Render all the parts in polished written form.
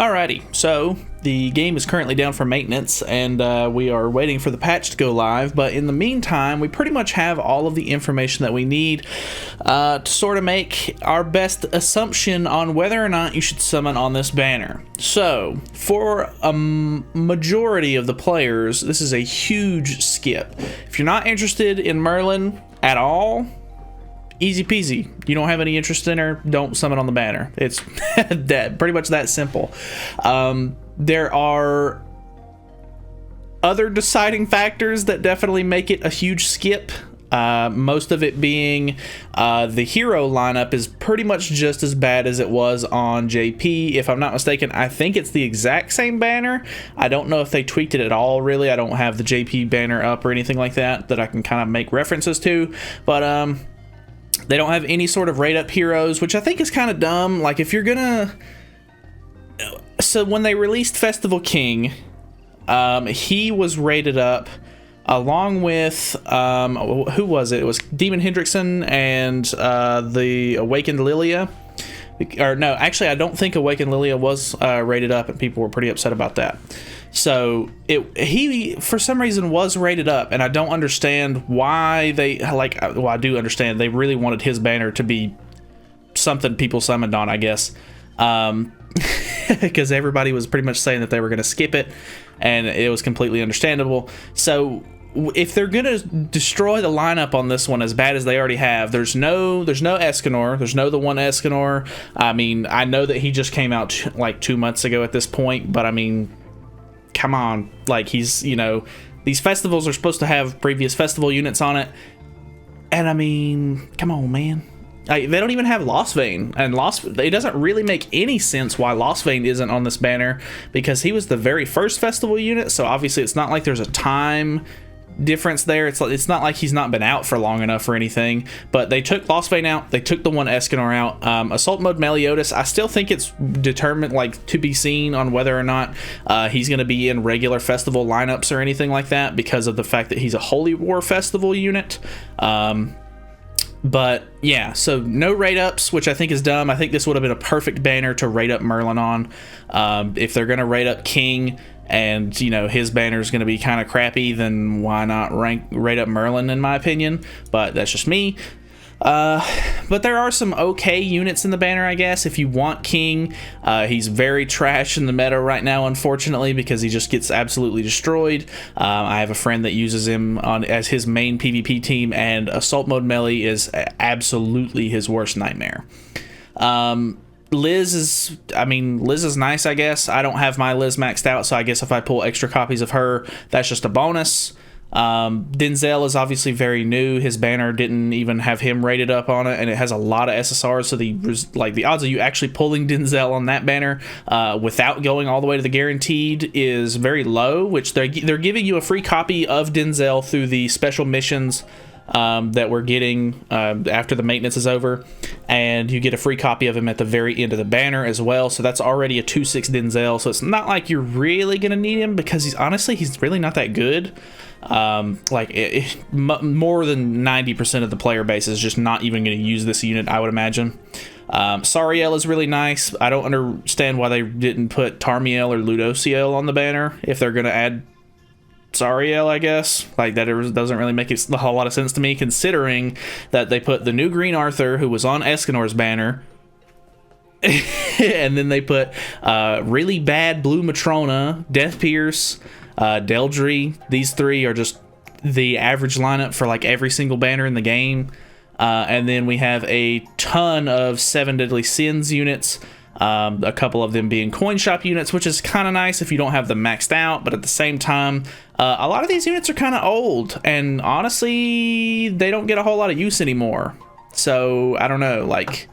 Alrighty, so the game is currently down for maintenance, and we are waiting for the patch to go live, but in the meantime, we pretty much have all of the information that we need to sort of make our best assumption on whether or not you should summon on this banner. So, for a majority of the players, this is a huge skip. If you're not interested in Merlin at all, easy peasy. You don't have any interest in her, don't summon on the banner. It's pretty much that simple. There are other deciding factors that definitely make it a huge skip. Most of it being the hero lineup is pretty much just as bad as it was on JP. If I'm not mistaken, I think it's the exact same banner. I don't know if they tweaked it at all, really. I don't have the JP banner up or anything like that I can kind of make references to. But they don't have any sort of rate up heroes, which I think is kind of dumb. Like, if you're gonna... So when they released Festival King, he was rated up along with, who was it? It was Demon Hendrickson and the Awakened Lilia. Or no, actually, I don't think Awakened Lilia was rated up, and people were pretty upset about that. So he for some reason was rated up, and I don't understand why they well, I do understand they really wanted his banner to be something people summoned on, I guess, because everybody was pretty much saying that they were going to skip it, and it was completely understandable. So if they're gonna destroy the lineup on this one as bad as they already have, there's no Escanor, there's no the one Escanor. I mean, I know that he just came out like 2 months ago at this point, but I mean, come on, like, he's, you know, these festivals are supposed to have previous festival units on it, and I mean, come on, man. Like, they don't even have Lostvayne, and it doesn't really make any sense why Lostvayne isn't on this banner, because he was the very first festival unit, so obviously it's not like there's a time difference there. It's not like he's not been out for long enough or anything, but they took Lostvayne out, they took the one Escanor out. Assault Mode Meliodas, I still think it's determined, like, to be seen on whether or not he's going to be in regular festival lineups or anything like that, because of the fact that he's a Holy War festival unit. But yeah, so no rate ups, which I think is dumb. I think this would have been a perfect banner to rate up Merlin on. If they're going to rate up King, and, you know, his banner is going to be kind of crappy, then why not rate up Merlin, in my opinion? But that's just me. But there are some okay units in the banner, I guess. If you want King, he's very trash in the meta right now, unfortunately, because he just gets absolutely destroyed. I have a friend that uses him as his main PvP team, and Assault Mode Melee is absolutely his worst nightmare. Liz is nice, I guess. I don't have my Liz maxed out, so I guess if I pull extra copies of her, that's just a bonus. Denzel is obviously very new. His banner didn't even have him rated up on it, and it has a lot of SSRs, so the odds of you actually pulling Denzel on that banner without going all the way to the guaranteed is very low, which they're giving you a free copy of Denzel through the special missions that we're getting after the maintenance is over, and you get a free copy of him at the very end of the banner as well. So that's already a 2/6 Denzel, so it's not like you're really gonna need him, because he's really not that good. More than 90% of the player base is just not even going to use this unit, I would imagine. Sariel is really nice. I don't understand why they didn't put Tarmiel or Ludociel on the banner if they're going to add Sariel, I guess. Like, that doesn't really make a whole lot of sense to me, considering that they put the new Green Arthur, who was on Escanor's banner, and then they put really bad Blue Matrona, Death Pierce, Deldry. These three are just the average lineup for like every single banner in the game. And then we have a ton of 7 Deadly Sins units, a couple of them being coin shop units, which is kind of nice if you don't have them maxed out, but at the same time, a lot of these units are kind of old, and honestly, they don't get a whole lot of use anymore. So I don't know, like,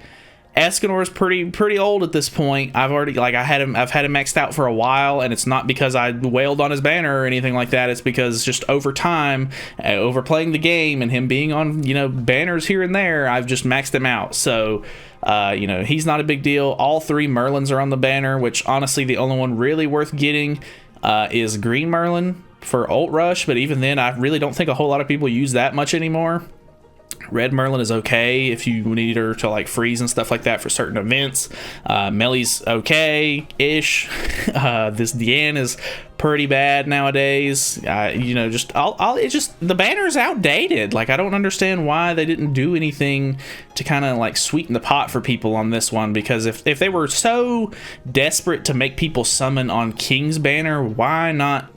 Escanor is pretty old at this point. I've had him maxed out for a while, and it's not because I wailed on his banner or anything like that. It's because just over time, over playing the game and him being on, you know, banners here and there, I've just maxed him out. So, you know, he's not a big deal. All 3 Merlins are on the banner, which honestly the only one really worth getting is Green Merlin for Ult Rush, but even then I really don't think a whole lot of people use that much anymore. Red Merlin is okay if you need her to like freeze and stuff like that for certain events. Melly's okay-ish. This Deanne is pretty bad nowadays. You know, just it's just the banner is outdated. Like, I don't understand why they didn't do anything to kind of like sweeten the pot for people on this one, because if they were so desperate to make people summon on King's banner, why not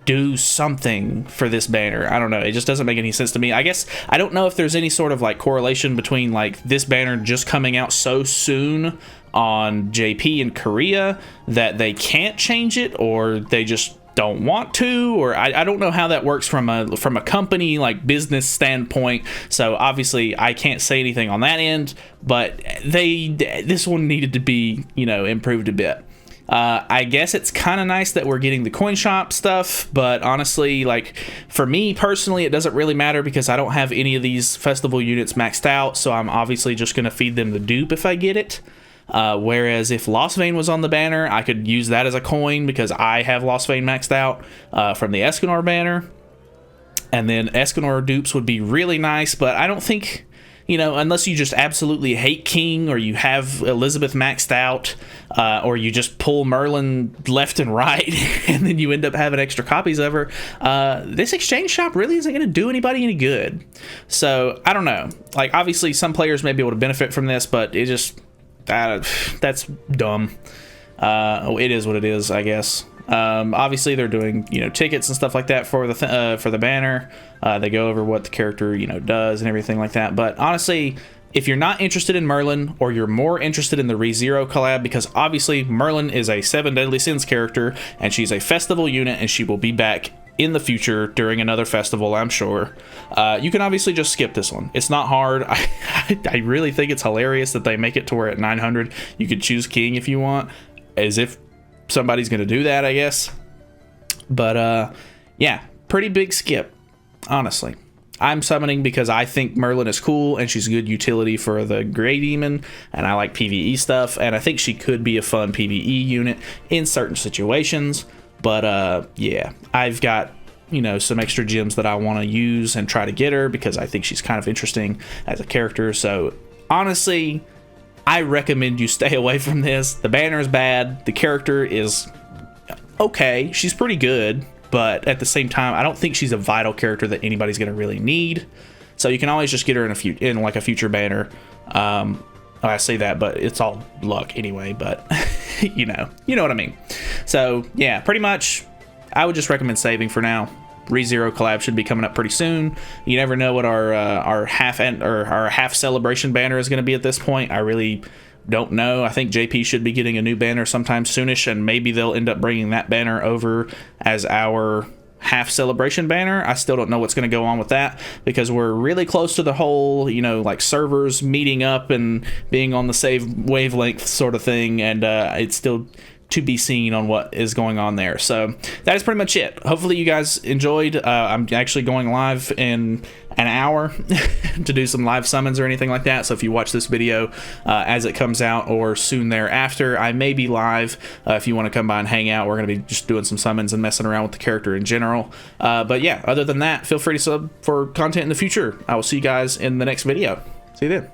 do something for this banner? I don't know, it just doesn't make any sense to me. I guess I don't know if there's any sort of like correlation between like this banner just coming out so soon on JP in Korea that they can't change it, or they just don't want to, or I don't know how that works from a company like business standpoint. So obviously I can't say anything on that end, but this one needed to be, you know, improved a bit. I guess it's kind of nice that we're getting the coin shop stuff, but honestly, like, for me personally, it doesn't really matter because I don't have any of these festival units maxed out, so I'm obviously just going to feed them the dupe if I get it. Whereas if Lost Vein was on the banner, I could use that as a coin because I have Lost Vein maxed out from the Escanor banner. And then Escanor dupes would be really nice, but I don't think, you know, unless you just absolutely hate King, or you have Elizabeth maxed out, or you just pull Merlin left and right, and then you end up having extra copies of her, this exchange shop really isn't going to do anybody any good. So, I don't know. Like, obviously, some players may be able to benefit from this, but it just, that's dumb. It is what it is, I guess. Obviously they're doing, you know, tickets and stuff like that for the banner. They go over what the character, you know, does and everything like that. But honestly, if you're not interested in Merlin, or you're more interested in the ReZero collab, because obviously Merlin is a 7 Deadly Sins character and she's a festival unit and she will be back in the future during another festival, I'm sure, you can obviously just skip this one. It's not hard. I really think it's hilarious that they make it to where at 900 you could choose King if you want, as if somebody's gonna do that, I guess. But yeah, pretty big skip, honestly. I'm summoning because I think Merlin is cool and she's good utility for the Grey Demon, and I like PvE stuff, and I think she could be a fun PvE unit in certain situations. But yeah, I've got, you know, some extra gems that I want to use and try to get her because I think she's kind of interesting as a character. So honestly, I recommend you stay away from this. The banner is bad. The character is okay. She's pretty good, but at the same time, I don't think she's a vital character that anybody's going to really need. So you can always just get her in like a future banner. I say that, but it's all luck anyway, but you know what I mean. So yeah, pretty much I would just recommend saving for now. ReZero collab should be coming up pretty soon. You never know what our half celebration banner is going to be at this point. I really don't know. I think JP should be getting a new banner sometime soonish, and maybe they'll end up bringing that banner over as our half celebration banner. I still don't know what's going to go on with that because we're really close to the whole, you know, like servers meeting up and being on the same wavelength sort of thing, and it's still to be seen on what is going on there. So that is pretty much it. Hopefully you guys enjoyed. I'm actually going live in an hour to do some live summons or anything like that. So if you watch this video as it comes out or soon thereafter, I may be live. If you want to come by and hang out, we're going to be just doing some summons and messing around with the character in general. But yeah, other than that, feel free to sub for content in the future. I will see you guys in the next video. See you then.